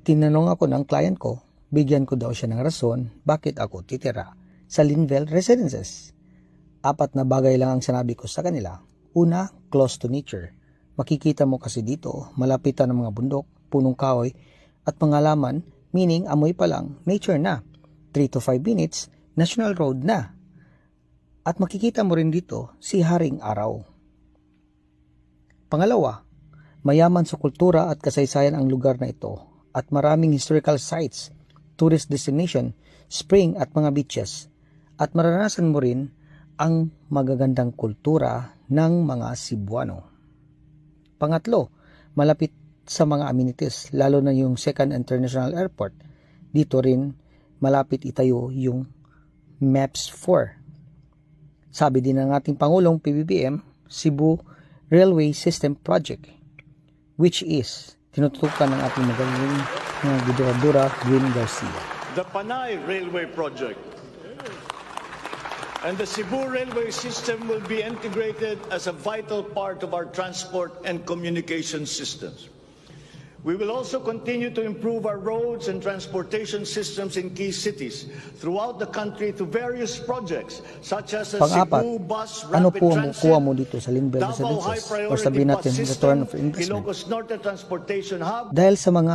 Tinanong ako ng client ko, bigyan ko daw siya ng rason bakit ako titira sa Linville Residences. 4 na bagay lang ang sinabi ko sa kanila. Una, close to nature. Makikita mo kasi dito, malapitan ng mga bundok, punong kahoy, at mga laman, meaning amoy pa lang, nature na. 3 to 5 minutes, national road na. At makikita mo rin dito si Haring Araw. Pangalawa, mayaman sa kultura at kasaysayan ang lugar na ito at maraming historical sites, tourist destination, spring at mga beaches. At maranasan mo rin ang magagandang kultura ng mga Cebuano. Pangatlo, malapit sa mga amenities, lalo na yung Second International Airport. Dito rin malapit itayo yung MEPS 4. Sabi din ng ating Pangulong PBBM, Cebu Railway System Project, which is tinututukan ng ating magaling mga Gobernadora Gwin Garcia. The Panay Railway Project and the Cebu Railway System will be integrated as a vital part of our transport and communication systems. We will also continue to improve our roads and transportation systems in key cities throughout the country through various projects such as the Pang-apat, Cebu Bus ano Rapid po ang Transit, kuha mo dito sa Linville Davao High Residences or Priority sabihin Bus natin System, return of investment? Ilocos Norte Transportation Hub. Dahil sa mga